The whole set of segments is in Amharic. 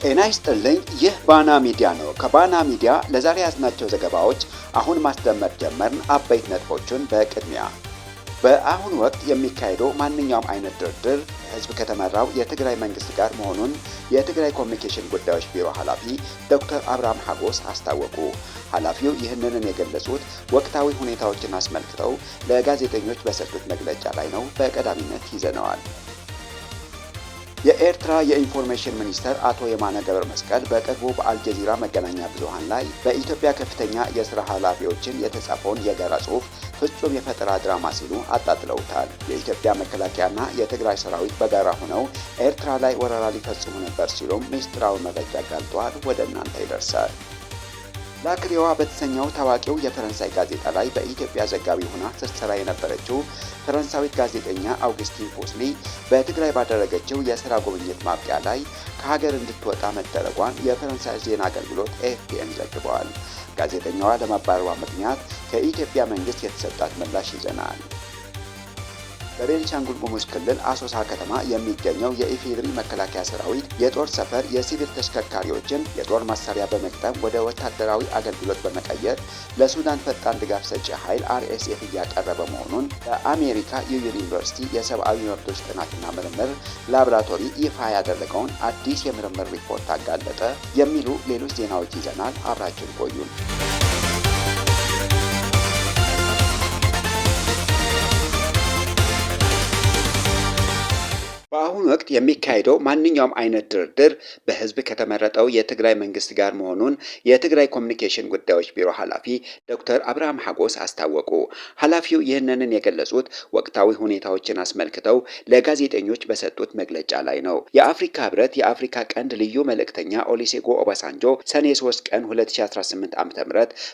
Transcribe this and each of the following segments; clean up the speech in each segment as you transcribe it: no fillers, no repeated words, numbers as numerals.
ጤና ይስጥልኝ። ይህ ባና ሚዲያ ነው። ከባና ሚዲያ ለዛሬ ያዝናቸው ዘገባዎች አሁን ማስደመጥ ጀመርን። አበይት ነጥቦቹን በቅድሚያ በአሁኑ ወቅት የሚካሄደው ማንኛውም አይነት ድርድር ህዝብ ከተመራው የትግራይ መንግስት ጋር መሆኑን የትግራይ ኮሚኒኬሽን ጉዳዮች ቢሮ ኃላፊ ዶክተር አብርሃም ሀጎስ አስታወቁ። ኃላፊው ይህንን የገለጹት ወቅታዊ ሁኔታዎችን አስመልክተው ለጋዜጠኞች በሰጡት መግለጫ ላይ ነው። በቀዳሚነት ይዘነዋል። የኤርትራ የኢንፎርሜሽን ሚኒስተር አቶ የማነ ገብረ መስቀል በቅርቡ በአልጀዚራ መገናኛ ብዙሃን ላይ በኢትዮጵያ ከፍተኛ የስራ ኃላፊዎችን የተጻፈውን የጋራ ጽሑፍ ፍጹም የፈጠራ ድራማ ሲሉ አጣጥለውታል። የኢትዮጵያ መከላከያና የትግራይ ሰራዊት በጋራ ሆነው ኤርትራ ላይ ወረራ ሊፈጽሙ ነበር ሲሉም ሚስጥራዊ መረጃ ጋልጧል። ወደ እናንተ ይደርሳል። ላክሪዋ በተሰኘው ታዋቂው የፈረንሳይ ጋዜጣ ላይ በኢትዮጵያ ዘጋቢ ሆና ስትሰራ የነበረችው ፈረንሳዊት ጋዜጠኛ አውግስቲን ፖስሊ በትግራይ ባደረገችው የስራ ጉብኝት ማብቂያ ላይ ከሀገር እንድትወጣ መደረጓን የፈረንሳይ ዜና አገልግሎት ኤኤፍፒን ዘግበዋል። ጋዜጠኛዋ ለመባረሯ ምክንያት ከኢትዮጵያ መንግስት የተሰጣት ምላሽ ይዘናል። በቤንሻንጉል ጉሙዝ ክልል አሶሳ ከተማ የሚገኘው የኢፌዴሪ መከላከያ ሰራዊት የጦር ሰፈር የሲቪል ተሽከርካሪዎችን የጦር መሳሪያ በመግጠም ወደ ወታደራዊ አገልግሎት በመቀየር ለሱዳን ፈጣን ድጋፍ ሰጪ ኃይል አርኤስኤፍ እያቀረበ መሆኑን በአሜሪካ ዩኒቨርሲቲ የሰብአዊ መብቶች ጥናትና ምርምር ላቦራቶሪ ይፋ ያደረገውን አዲስ የምርምር ሪፖርት አጋለጠ። የሚሉ ሌሎች ዜናዎች ይዘናል። አብራችን ቆዩን። በአሁኑ ወቅት የሚካሄደው ማንኛውም አይነት ድርድር በህዝብ ከተመረጠው የትግራይ መንግስት ጋር መሆኑን የትግራይ ኮሚኒኬሽን ጉዳዮች ቢሮ ኃላፊ ዶክተር አብርሃም ሀጎስ አስታወቁ። ኃላፊው ይህንን የገለጹት ወቅታዊ ሁኔታዎችን አስመልክተው ለጋዜጠኞች በሰጡት መግለጫ ላይ ነው። የአፍሪካ ህብረት የአፍሪካ ቀንድ ልዩ መልእክተኛ ኦሉሴጉን ኦባሳንጆ ሰኔ 3 ቀን 2018 ዓ.ም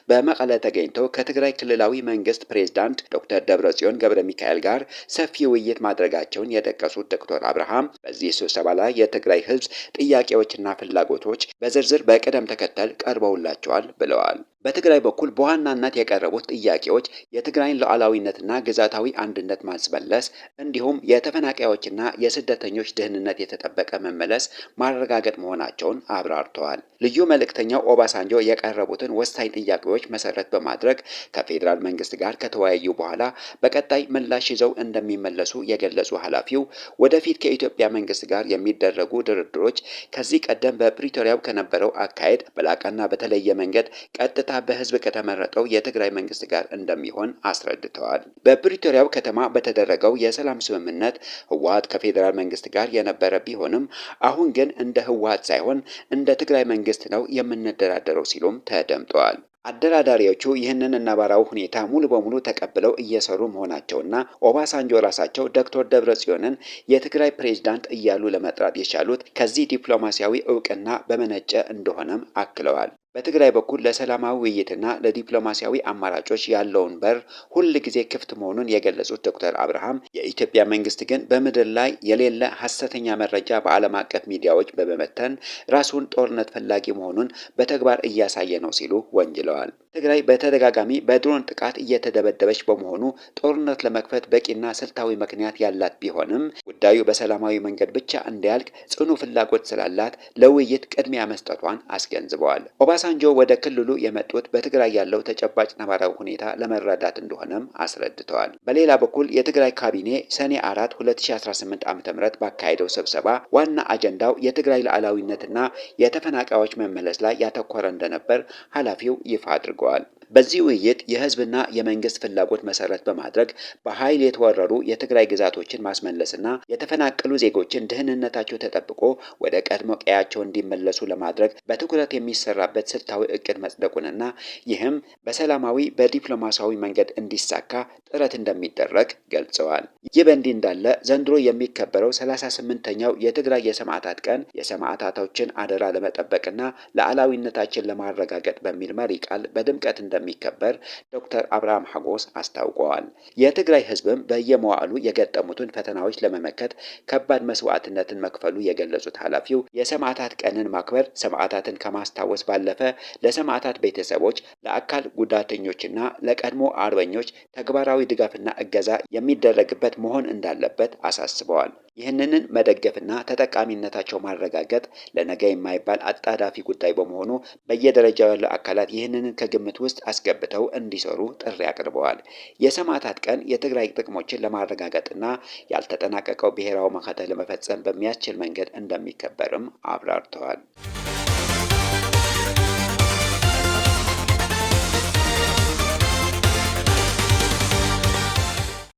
በመቀለ ተገኝተው ከትግራይ ክልላዊ መንግስት ፕሬዝዳንት ዶክተር ደብረጽዮን ገብረ ሚካኤል ጋር ሰፊ ውይይት ማድረጋቸውን የጠቀሱት ዶክተር አብርሃም በዚህ ስብሰባ ላይ የትግራይ ህዝብ ጥያቄዎችና ፍላጎቶች በዝርዝር በቅደም ተከተል ቀርበውላቸዋል ብለዋል። በትግራይ በኩል በዋናነት የቀረቡት ጥያቄዎች የትግራይን ሉዓላዊነትና ግዛታዊ አንድነት ማስመለስ እንዲሁም የተፈናቃዮችና የስደተኞች ደህንነት የተጠበቀ መመለስ ማረጋገጥ መሆናቸውን አብራርተዋል። ልዩ መልእክተኛው ኦባሳንጆ የቀረቡትን ወሳኝ ጥያቄዎች መሰረት በማድረግ ከፌዴራል መንግስት ጋር ከተወያዩ በኋላ በቀጣይ ምላሽ ይዘው እንደሚመለሱ የገለጹ ኃላፊው ወደፊት ከኢትዮጵያ መንግስት ጋር የሚደረጉ ድርድሮች ከዚህ ቀደም በፕሪቶሪያው ከነበረው አካሄድ በላቀና በተለየ መንገድ ቀጥታ በህዝብ ከተመረጠው የትግራይ መንግስት ጋር እንደሚሆን አስረድተዋል። በፕሪቶሪያው ከተማ በተደረገው የሰላም ስምምነት ህወሓት ከፌዴራል መንግስት ጋር የነበረ ቢሆንም አሁን ግን እንደ ህወሓት ሳይሆን እንደ ትግራይ መንግስት ነው የምንደራደረው ሲሉም ተደምጠዋል። አደራዳሪዎቹ ይህንን ነባራዊ ሁኔታ ሙሉ በሙሉ ተቀብለው እየሰሩ መሆናቸውና ኦባሳንጆ ራሳቸው ዶክተር ደብረጽዮንን የትግራይ ፕሬዝዳንት እያሉ ለመጥራት የቻሉት ከዚህ ዲፕሎማሲያዊ እውቅና በመነጨ እንደሆነም አክለዋል። በትግራይ በኩል ለሰላማዊ ውይይትና ለዲፕሎማሲያዊ አማራጮች ያለውን በር ሁል ጊዜ ክፍት መሆኑን የገለጹት ዶክተር አብርሃም የኢትዮጵያ መንግስት ግን በምድር ላይ የሌለ ሐሰተኛ መረጃ በዓለም አቀፍ ሚዲያዎች በመበተን ራሱን ጦርነት ፈላጊ መሆኑን በተግባር እያሳየ ነው ሲሉ ወንጅለዋል። ትግራይ በተደጋጋሚ በድሮን ጥቃት እየተደበደበች በመሆኑ ጦርነት ለመክፈት በቂና ስልታዊ ምክንያት ያላት ቢሆንም ጉዳዩ በሰላማዊ መንገድ ብቻ እንዲያልቅ ጽኑ ፍላጎት ስላላት ለውይይት ቅድሚያ መስጠቷን አስገንዝበዋል። ኦባሳንጆ ወደ ክልሉ የመጡት በትግራይ ያለው ተጨባጭ ነባራዊ ሁኔታ ለመረዳት እንደሆነም አስረድተዋል። በሌላ በኩል የትግራይ ካቢኔ ሰኔ 4 2018 ዓ.ም ባካሄደው ስብሰባ ዋና አጀንዳው የትግራይ ሉዓላዊነትና የተፈናቃዮች መመለስ ላይ ያተኮረ እንደነበር ኃላፊው ይፋ አድርገዋል። በዚህ ውይይት የህዝብና የመንግስት ፍላጎት መሰረት በማድረግ በኃይል የተወረሩ የትግራይ ግዛቶችን ማስመለስና የተፈናቀሉ ዜጎችን ደህንነታቸው ተጠብቆ ወደ ቀድሞ ቀያቸው እንዲመለሱ ለማድረግ በትኩረት የሚሰራበት ስልታዊ እቅድ መጽደቁንና ይህም በሰላማዊ በዲፕሎማሲያዊ መንገድ እንዲሳካ ጥረት እንደሚደረግ ገልጸዋል። ይህ በእንዲህ እንዳለ ዘንድሮ የሚከበረው 38ኛው የትግራይ የሰማዕታት ቀን የሰማዕታቶችን አደራ ለመጠበቅና ሉዓላዊነታችን ለማረጋገጥ በሚል መሪ ቃል በድምቀት እንደሚከበር ዶክተር አብርሃም ሀጎስ አስታውቀዋል። የትግራይ ህዝብም በየመዋዕሉ የገጠሙትን ፈተናዎች ለመመከት ከባድ መስዋዕትነትን መክፈሉ የገለጹት ኃላፊው የሰማዕታት ቀንን ማክበር ሰማዕታትን ከማስታወስ ባለፈ ለሰማዕታት ቤተሰቦች፣ ለአካል ጉዳተኞችና ለቀድሞ አርበኞች ተግባራዊ ድጋፍና እገዛ የሚደረግበት መሆን እንዳለበት አሳስበዋል። ይህንን መደገፍና ተጠቃሚነታቸው ማረጋገጥ ለነገ የማይባል አጣዳፊ ጉዳይ በመሆኑ በየደረጃው ያሉ አካላት ይህንን ከግምት ውስጥ አስገብተው እንዲሰሩ ጥሪ አቅርበዋል። የሰማዕታት ቀን የትግራይ ጥቅሞችን ለማረጋገጥና ያልተጠናቀቀው ብሔራዊ መከተ ለመፈጸም በሚያስችል መንገድ እንደሚከበርም አብራርተዋል።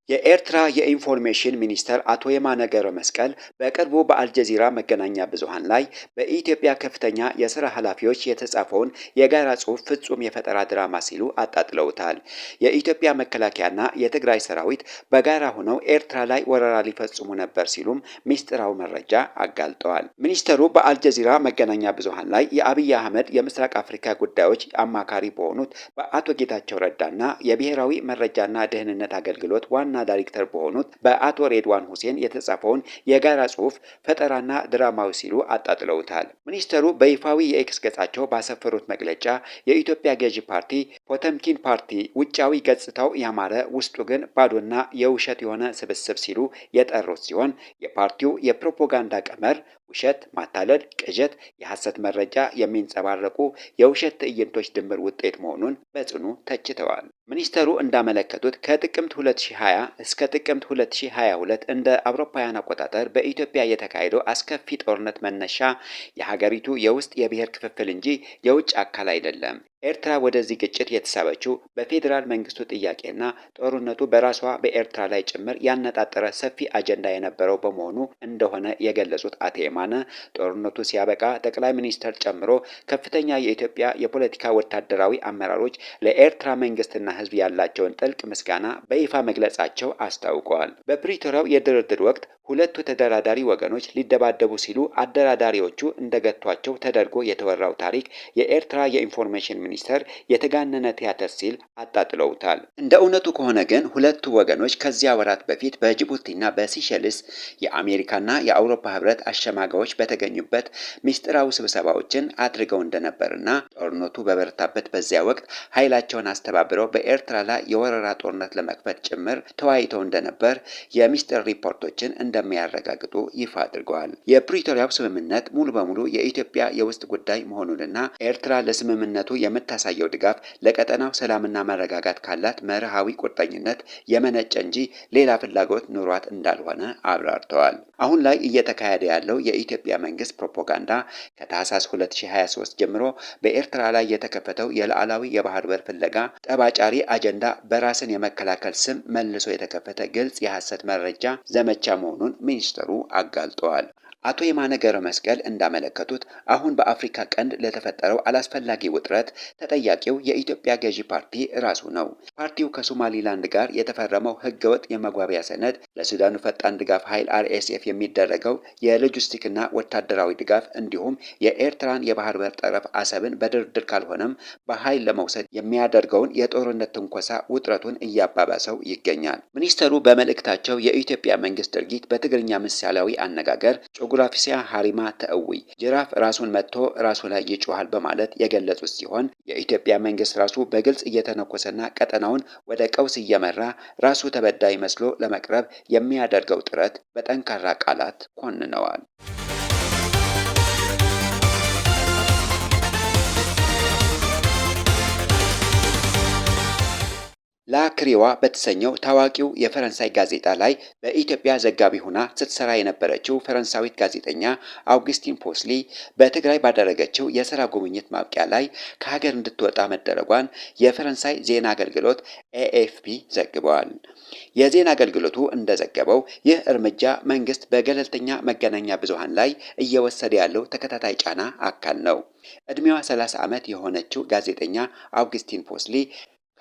የኤርትራ የኢንፎርሜሽን ሚኒስተር አቶ የማነ ገብረ መስቀል በቅርቡ በአልጀዚራ መገናኛ ብዙሃን ላይ በኢትዮጵያ ከፍተኛ የስራ ኃላፊዎች የተጻፈውን የጋራ ጽሑፍ ፍጹም የፈጠራ ድራማ ሲሉ አጣጥለውታል። የኢትዮጵያ መከላከያና የትግራይ ሰራዊት በጋራ ሆነው ኤርትራ ላይ ወረራ ሊፈጽሙ ነበር ሲሉም ሚስጥራዊ መረጃ አጋልጠዋል። ሚኒስተሩ በአልጀዚራ መገናኛ ብዙሃን ላይ የአብይ አህመድ የምስራቅ አፍሪካ ጉዳዮች አማካሪ በሆኑት በአቶ ጌታቸው ረዳና የብሔራዊ መረጃና ደህንነት አገልግሎት ዋና ዳይሬክተር በሆኑት በአቶ ሬድዋን ሁሴን የተጻፈውን የጋራ ጽሑፍ ፈጠራና ድራማዊ ሲሉ አጣጥለውታል። ሚኒስተሩ በይፋዊ የኤክስ ገጻቸው ባሰፈሩት መግለጫ የኢትዮጵያ ገዢ ፓርቲ ፖተምኪን ፓርቲ ውጫዊ ገጽታው ያማረ ውስጡ ግን ባዶና የውሸት የሆነ ስብስብ ሲሉ የጠሩት ሲሆን የፓርቲው የፕሮፓጋንዳ ቀመር ውሸት፣ ማታለል፣ ቅዠት፣ የሐሰት መረጃ የሚንጸባረቁ የውሸት ትዕይንቶች ድምር ውጤት መሆኑን በጽኑ ተችተዋል። ሚኒስተሩ እንዳመለከቱት ከጥቅምት 2020 እስከ ጥቅምት 2022 እንደ አውሮፓውያን አቆጣጠር በኢትዮጵያ የተካሄደው አስከፊ ጦርነት መነሻ የሀገሪቱ የውስጥ የብሔር ክፍፍል እንጂ የውጭ አካል አይደለም። ኤርትራ ወደዚህ ግጭት የተሳበችው በፌዴራል መንግስቱ ጥያቄና ጦርነቱ በራሷ በኤርትራ ላይ ጭምር ያነጣጠረ ሰፊ አጀንዳ የነበረው በመሆኑ እንደሆነ የገለጹት አቶ የማነ ጦርነቱ ሲያበቃ ጠቅላይ ሚኒስተር ጨምሮ ከፍተኛ የኢትዮጵያ የፖለቲካ ወታደራዊ አመራሮች ለኤርትራ መንግስትና ሕዝብ ያላቸውን ጥልቅ ምስጋና በይፋ መግለጻቸው አስታውቀዋል። በፕሪቶሪያው የድርድር ወቅት ሁለቱ ተደራዳሪ ወገኖች ሊደባደቡ ሲሉ አደራዳሪዎቹ እንደገቷቸው ተደርጎ የተወራው ታሪክ የኤርትራ የኢንፎርሜሽን ሚኒስተር የተጋነነ ቲያትር ሲል አጣጥለውታል። እንደ እውነቱ ከሆነ ግን ሁለቱ ወገኖች ከዚያ ወራት በፊት በጅቡቲና በሲሸልስ የአሜሪካና የአውሮፓ ህብረት አሸማጋዮች በተገኙበት ሚስጥራዊ ስብሰባዎችን አድርገው እንደነበርና ጦርነቱ በበረታበት በዚያ ወቅት ኃይላቸውን አስተባብረው በኤርትራ ላይ የወረራ ጦርነት ለመክፈት ጭምር ተወያይተው እንደነበር የሚስጥር ሪፖርቶችን እንደሚያረጋግጡ ይፋ አድርገዋል። የፕሪቶሪያው ስምምነት ሙሉ በሙሉ የኢትዮጵያ የውስጥ ጉዳይ መሆኑንና ኤርትራ ለስምምነቱ የምታሳየው ድጋፍ ለቀጠናው ሰላምና መረጋጋት ካላት መርሃዊ ቁርጠኝነት የመነጨ እንጂ ሌላ ፍላጎት ኑሯት እንዳልሆነ አብራርተዋል። አሁን ላይ እየተካሄደ ያለው የኢትዮጵያ መንግስት ፕሮፓጋንዳ ከታህሳስ 2023 ጀምሮ በኤርትራ ላይ የተከፈተው የሉዓላዊ የባህር በር ፍለጋ ጠባጫሪ አጀንዳ በራስን የመከላከል ስም መልሶ የተከፈተ ግልጽ የሐሰት መረጃ ዘመቻ መሆኑን ሚኒስተሩ አጋልጠዋል። አቶ የማነ ገብረ መስቀል እንዳመለከቱት አሁን በአፍሪካ ቀንድ ለተፈጠረው አላስፈላጊ ውጥረት ተጠያቂው የኢትዮጵያ ገዢ ፓርቲ ራሱ ነው። ፓርቲው ከሶማሊላንድ ጋር የተፈረመው ህገወጥ የመግባቢያ ሰነድ፣ ለሱዳኑ ፈጣን ድጋፍ ኃይል RSF የሚደረገው የሎጂስቲክና ወታደራዊ ድጋፍ እንዲሁም የኤርትራን የባህር በር ጠረፍ አሰብን በድርድር ካልሆነም በኃይል ለመውሰድ የሚያደርገውን የጦርነት ትንኮሳ ውጥረቱን እያባባሰው ይገኛል። ሚኒስተሩ በመልእክታቸው የኢትዮጵያ መንግስት ድርጊት በትግርኛ ምሳሌያዊ አነጋገር ጂኦግራፊሲያ ሀሪማ ተእዊ ጅራፍ ራሱን መጥቶ ራሱ ላይ ይጮሃል በማለት የገለጹት ሲሆን የኢትዮጵያ መንግስት ራሱ በግልጽ እየተነኮሰና ቀጠናውን ወደ ቀውስ እየመራ ራሱ ተበዳይ መስሎ ለመቅረብ የሚያደርገው ጥረት በጠንካራ ቃላት ኮንነዋል። ላክሪዋ በተሰኘው ታዋቂው የፈረንሳይ ጋዜጣ ላይ በኢትዮጵያ ዘጋቢ ሆና ስትሰራ የነበረችው ፈረንሳዊት ጋዜጠኛ አውግስቲን ፖስሊ በትግራይ ባደረገችው የሥራ ጉብኝት ማብቂያ ላይ ከሀገር እንድትወጣ መደረጓን የፈረንሳይ ዜና አገልግሎት AFP ዘግበዋል። የዜና አገልግሎቱ እንደዘገበው ይህ እርምጃ መንግስት በገለልተኛ መገናኛ ብዙሃን ላይ እየወሰደ ያለው ተከታታይ ጫና አካል ነው። ዕድሜዋ 30 ዓመት የሆነችው ጋዜጠኛ አውግስቲን ፖስሊ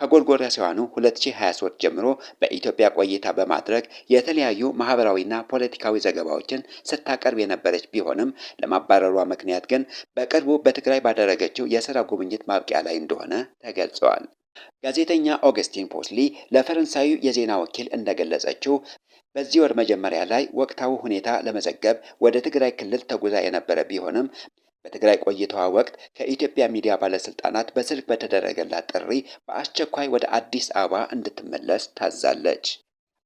ከጎርጎሮሳውያኑ 2023 ጀምሮ በኢትዮጵያ ቆይታ በማድረግ የተለያዩ ማህበራዊና ፖለቲካዊ ዘገባዎችን ስታቀርብ የነበረች ቢሆንም ለማባረሯ ምክንያት ግን በቅርቡ በትግራይ ባደረገችው የሥራ ጉብኝት ማብቂያ ላይ እንደሆነ ተገልጿል። ጋዜጠኛ ኦገስቲን ፖስሊ ለፈረንሳዩ የዜና ወኪል እንደገለጸችው በዚህ ወር መጀመሪያ ላይ ወቅታዊ ሁኔታ ለመዘገብ ወደ ትግራይ ክልል ተጉዛ የነበረ ቢሆንም በትግራይ ቆይታዋ ወቅት ከኢትዮጵያ ሚዲያ ባለስልጣናት በስልክ በተደረገላት ጥሪ በአስቸኳይ ወደ አዲስ አበባ እንድትመለስ ታዛለች።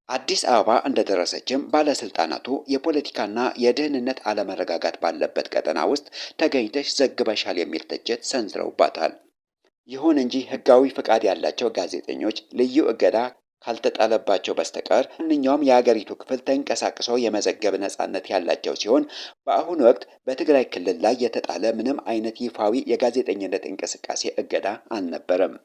አዲስ አበባ እንደደረሰችም ባለስልጣናቱ የፖለቲካና የደህንነት አለመረጋጋት ባለበት ቀጠና ውስጥ ተገኝተሽ ዘግበሻል የሚል ትችት ሰንዝረውባታል። ይሁን እንጂ ሕጋዊ ፈቃድ ያላቸው ጋዜጠኞች ልዩ እገዳ ካልተጣለባቸው በስተቀር ማንኛውም የሀገሪቱ ክፍል ተንቀሳቅሰው የመዘገብ ነፃነት ያላቸው ሲሆን በአሁኑ ወቅት በትግራይ ክልል ላይ የተጣለ ምንም አይነት ይፋዊ የጋዜጠኝነት እንቅስቃሴ እገዳ አልነበረም።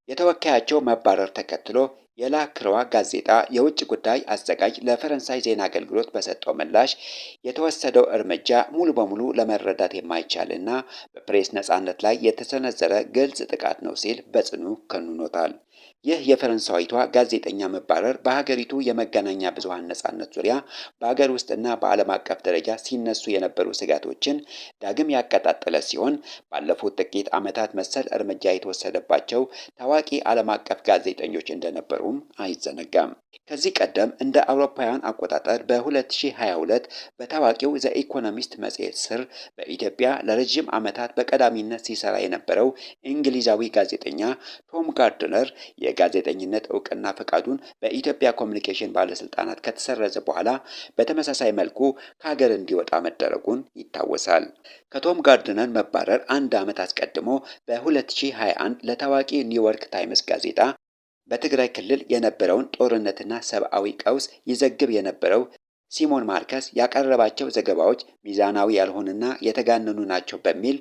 የተወካያቸው መባረር ተከትሎ የላክረዋ ጋዜጣ የውጭ ጉዳይ አዘጋጅ ለፈረንሳይ ዜና አገልግሎት በሰጠው ምላሽ የተወሰደው እርምጃ ሙሉ በሙሉ ለመረዳት የማይቻልና በፕሬስ ነፃነት ላይ የተሰነዘረ ግልጽ ጥቃት ነው ሲል በጽኑ ኮንኖታል። ይህ የፈረንሳዊቷ ጋዜጠኛ መባረር በሀገሪቱ የመገናኛ ብዙሃን ነፃነት ዙሪያ በሀገር ውስጥና በዓለም አቀፍ ደረጃ ሲነሱ የነበሩ ስጋቶችን ዳግም ያቀጣጠለ ሲሆን ባለፉት ጥቂት ዓመታት መሰል እርምጃ የተወሰደባቸው ታዋቂ ዓለም አቀፍ ጋዜጠኞች እንደነበሩም አይዘነጋም። ከዚህ ቀደም እንደ አውሮፓውያን አቆጣጠር በ2022 በታዋቂው ዘ ኢኮኖሚስት መጽሔት ስር በኢትዮጵያ ለረጅም ዓመታት በቀዳሚነት ሲሰራ የነበረው እንግሊዛዊ ጋዜጠኛ ቶም ጋርድነር የጋዜጠኝነት እውቅና ፈቃዱን በኢትዮጵያ ኮሚኒኬሽን ባለስልጣናት ከተሰረዘ በኋላ በተመሳሳይ መልኩ ከሀገር እንዲወጣ መደረጉን ይታወሳል። ከቶም ጋርድነር መባረር አንድ ዓመት አስቀድሞ በ2021 ለታዋቂ ኒውዮርክ ታይምስ ጋዜጣ በትግራይ ክልል የነበረውን ጦርነትና ሰብአዊ ቀውስ ይዘግብ የነበረው ሲሞን ማርከስ ያቀረባቸው ዘገባዎች ሚዛናዊ ያልሆኑና የተጋነኑ ናቸው በሚል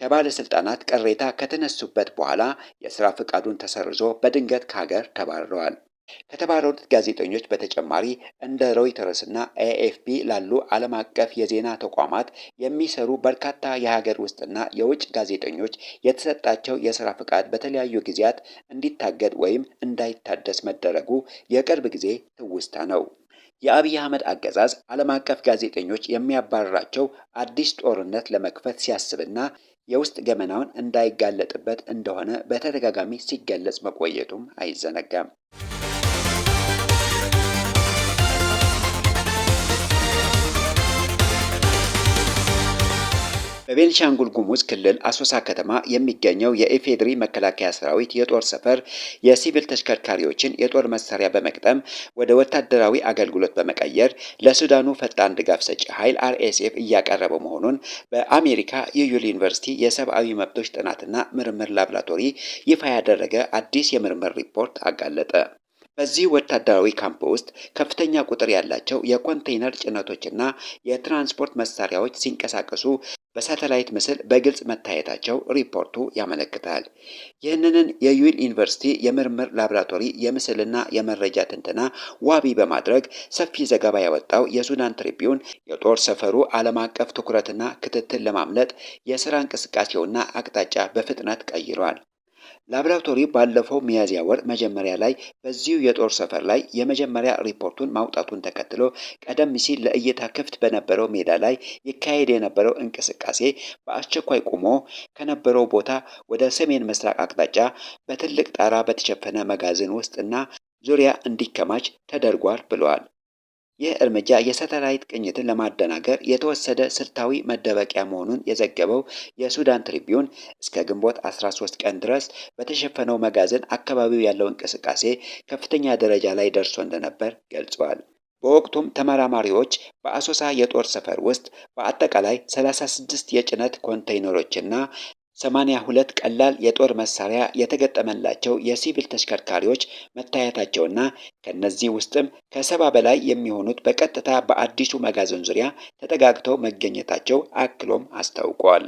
ከባለስልጣናት ቅሬታ ከተነሱበት በኋላ የሥራ ፈቃዱን ተሰርዞ በድንገት ከሀገር ተባረዋል። ከተባረሩት ጋዜጠኞች በተጨማሪ እንደ ሮይተርስና ኤኤፍፒ ላሉ ዓለም አቀፍ የዜና ተቋማት የሚሰሩ በርካታ የሀገር ውስጥና የውጭ ጋዜጠኞች የተሰጣቸው የሥራ ፈቃድ በተለያዩ ጊዜያት እንዲታገድ ወይም እንዳይታደስ መደረጉ የቅርብ ጊዜ ትውስታ ነው። የአብይ አህመድ አገዛዝ ዓለም አቀፍ ጋዜጠኞች የሚያባርራቸው አዲስ ጦርነት ለመክፈት ሲያስብና የውስጥ ገመናውን እንዳይጋለጥበት እንደሆነ በተደጋጋሚ ሲገለጽ መቆየቱም አይዘነጋም። በቤንሻንጉል ጉሙዝ ክልል አሶሳ ከተማ የሚገኘው የኢፌዴሪ መከላከያ ሰራዊት የጦር ሰፈር የሲቪል ተሽከርካሪዎችን የጦር መሳሪያ በመቅጠም ወደ ወታደራዊ አገልግሎት በመቀየር ለሱዳኑ ፈጣን ድጋፍ ሰጪ ኃይል RSF እያቀረበ መሆኑን በአሜሪካ የዩል ዩኒቨርሲቲ የሰብአዊ መብቶች ጥናትና ምርምር ላቦራቶሪ ይፋ ያደረገ አዲስ የምርምር ሪፖርት አጋለጠ። በዚህ ወታደራዊ ካምፕ ውስጥ ከፍተኛ ቁጥር ያላቸው የኮንቴይነር ጭነቶችና የትራንስፖርት መሳሪያዎች ሲንቀሳቀሱ በሳተላይት ምስል በግልጽ መታየታቸው ሪፖርቱ ያመለክታል። ይህንን የዩል ዩኒቨርሲቲ የምርምር ላቦራቶሪ የምስልና የመረጃ ትንተና ዋቢ በማድረግ ሰፊ ዘገባ ያወጣው የሱዳን ትሪቢዩን የጦር ሰፈሩ ዓለም አቀፍ ትኩረትና ክትትል ለማምለጥ የሥራ እንቅስቃሴውና አቅጣጫ በፍጥነት ቀይሯል። ላቦራቶሪ ባለፈው ሚያዝያ ወር መጀመሪያ ላይ በዚሁ የጦር ሰፈር ላይ የመጀመሪያ ሪፖርቱን ማውጣቱን ተከትሎ ቀደም ሲል ለእይታ ክፍት በነበረው ሜዳ ላይ ይካሄድ የነበረው እንቅስቃሴ በአስቸኳይ ቆሞ ከነበረው ቦታ ወደ ሰሜን ምስራቅ አቅጣጫ በትልቅ ጣራ በተሸፈነ መጋዘን ውስጥና ዙሪያ እንዲከማች ተደርጓል ብለዋል። ይህ እርምጃ የሳተላይት ቅኝትን ለማደናገር የተወሰደ ስልታዊ መደበቂያ መሆኑን የዘገበው የሱዳን ትሪቢዩን እስከ ግንቦት 13 ቀን ድረስ በተሸፈነው መጋዘን አካባቢው ያለው እንቅስቃሴ ከፍተኛ ደረጃ ላይ ደርሶ እንደነበር ገልጸዋል። በወቅቱም ተመራማሪዎች በአሶሳ የጦር ሰፈር ውስጥ በአጠቃላይ 36 የጭነት ኮንቴይነሮችና 82 ቀላል የጦር መሳሪያ የተገጠመላቸው የሲቪል ተሽከርካሪዎች መታየታቸውና ከነዚህ ውስጥም ከ70 በላይ የሚሆኑት በቀጥታ በአዲሱ መጋዘን ዙሪያ ተጠጋግተው መገኘታቸው አክሎም አስታውቋል።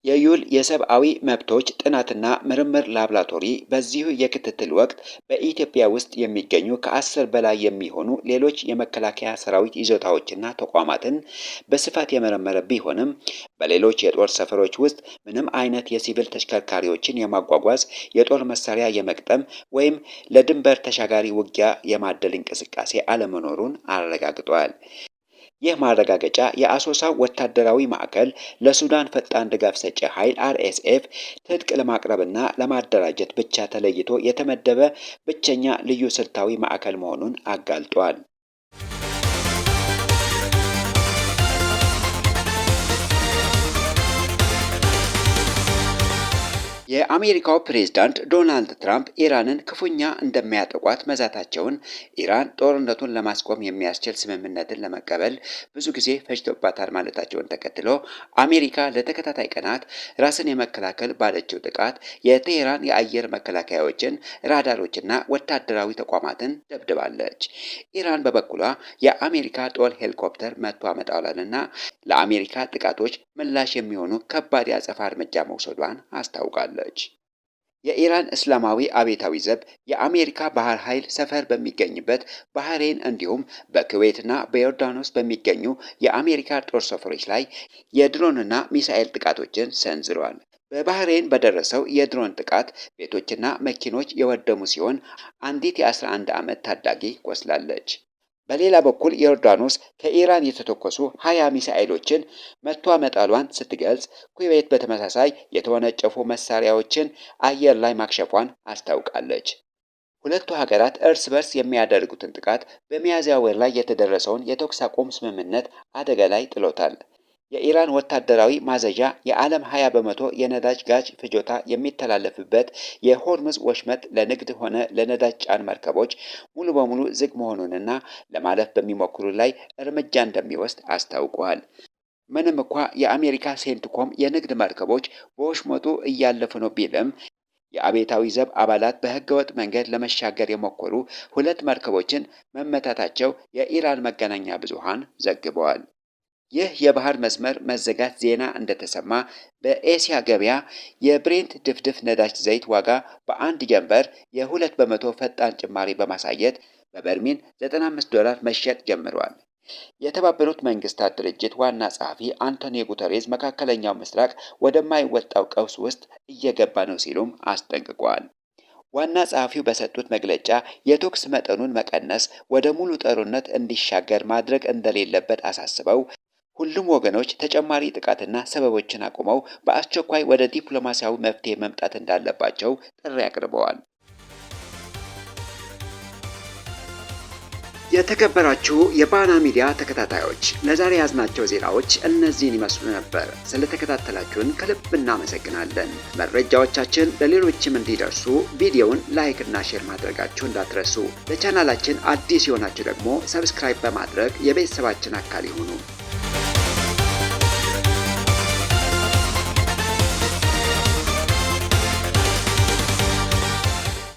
የዩል የሰብአዊ መብቶች ጥናትና ምርምር ላቦራቶሪ በዚሁ የክትትል ወቅት በኢትዮጵያ ውስጥ የሚገኙ ከ10 በላይ የሚሆኑ ሌሎች የመከላከያ ሰራዊት ይዞታዎችና ተቋማትን በስፋት የመረመረ ቢሆንም በሌሎች የጦር ሰፈሮች ውስጥ ምንም አይነት የሲቪል ተሽከርካሪዎችን የማጓጓዝ የጦር መሳሪያ የመቅጠም ወይም ለድንበር ተሻጋሪ ውጊያ የማደል እንቅስቃሴ አለመኖሩን አረጋግጧል። ይህ ማረጋገጫ የአሶሳው ወታደራዊ ማዕከል ለሱዳን ፈጣን ድጋፍ ሰጪ ኃይል RSF ትጥቅ ለማቅረብና ለማደራጀት ብቻ ተለይቶ የተመደበ ብቸኛ ልዩ ስልታዊ ማዕከል መሆኑን አጋልጧል። የአሜሪካው ፕሬዝዳንት ዶናልድ ትራምፕ ኢራንን ክፉኛ እንደሚያጠቋት መዛታቸውን ኢራን ጦርነቱን ለማስቆም የሚያስችል ስምምነትን ለመቀበል ብዙ ጊዜ ፈጅቶባታል ማለታቸውን ተከትሎ አሜሪካ ለተከታታይ ቀናት ራስን የመከላከል ባለችው ጥቃት የቴህራን የአየር መከላከያዎችን፣ ራዳሮችና ወታደራዊ ተቋማትን ደብድባለች። ኢራን በበኩሏ የአሜሪካ ጦር ሄሊኮፕተር መጥቶ መጣሏንና ለአሜሪካ ጥቃቶች ምላሽ የሚሆኑ ከባድ የአጸፋ እርምጃ መውሰዷን አስታውቃለች። የኢራን እስላማዊ አብዮታዊ ዘብ የአሜሪካ ባህር ኃይል ሰፈር በሚገኝበት ባህሬን እንዲሁም በኩዌትና በዮርዳኖስ በሚገኙ የአሜሪካ ጦር ሰፈሮች ላይ የድሮንና ሚሳኤል ጥቃቶችን ሰንዝረዋል። በባህሬን በደረሰው የድሮን ጥቃት ቤቶችና መኪኖች የወደሙ ሲሆን አንዲት የ11 ዓመት ታዳጊ ቆስላለች። በሌላ በኩል ዮርዳኖስ ከኢራን የተተኮሱ 20 ሚሳኤሎችን መቷ መጣሏን ስትገልጽ፣ ኩዌት በተመሳሳይ የተወነጨፉ መሳሪያዎችን አየር ላይ ማክሸፏን አስታውቃለች። ሁለቱ ሀገራት እርስ በርስ የሚያደርጉትን ጥቃት በሚያዝያ ወር ላይ የተደረሰውን የተኩስ አቁም ስምምነት አደጋ ላይ ጥሎታል። የኢራን ወታደራዊ ማዘዣ የዓለም 20 በመቶ የነዳጅ ጋዝ ፍጆታ የሚተላለፍበት የሆርሙዝ ወሽመጥ ለንግድ ሆነ ለነዳጅ ጫን መርከቦች ሙሉ በሙሉ ዝግ መሆኑንና ለማለፍ በሚሞክሩ ላይ እርምጃ እንደሚወስድ አስታውቋል። ምንም እንኳ የአሜሪካ ሴንትኮም የንግድ መርከቦች በወሽመጡ እያለፉ ነው ቢልም የአብዮታዊ ዘብ አባላት በህገወጥ መንገድ ለመሻገር የሞከሩ 2 መርከቦችን መመታታቸው የኢራን መገናኛ ብዙሃን ዘግበዋል። ይህ የባህር መስመር መዘጋት ዜና እንደተሰማ በኤስያ ገበያ የብሬንት ድፍድፍ ነዳጅ ዘይት ዋጋ በአንድ ጀንበር የ2 በመቶ ፈጣን ጭማሪ በማሳየት በበርሜል $95 መሸጥ ጀምሯል። የተባበሩት መንግስታት ድርጅት ዋና ጸሐፊ አንቶኒዮ ጉተሬዝ መካከለኛው ምስራቅ ወደማይወጣው ቀውስ ውስጥ እየገባ ነው ሲሉም አስጠንቅቀዋል። ዋና ጸሐፊው በሰጡት መግለጫ የተኩስ መጠኑን መቀነስ ወደ ሙሉ ጦርነት እንዲሻገር ማድረግ እንደሌለበት አሳስበው ሁሉም ወገኖች ተጨማሪ ጥቃትና ሰበቦችን አቁመው በአስቸኳይ ወደ ዲፕሎማሲያዊ መፍትሄ መምጣት እንዳለባቸው ጥሪ አቅርበዋል። የተከበራችሁ የባና ሚዲያ ተከታታዮች ለዛሬ ያዝናቸው ዜናዎች እነዚህን ይመስሉ ነበር። ስለተከታተላችሁን ከልብ እናመሰግናለን። መረጃዎቻችን ለሌሎችም እንዲደርሱ ቪዲዮውን ላይክ እና ሼር ማድረጋችሁ እንዳትረሱ። ለቻናላችን አዲስ የሆናችሁ ደግሞ ሰብስክራይብ በማድረግ የቤተሰባችን አካል ይሁኑ።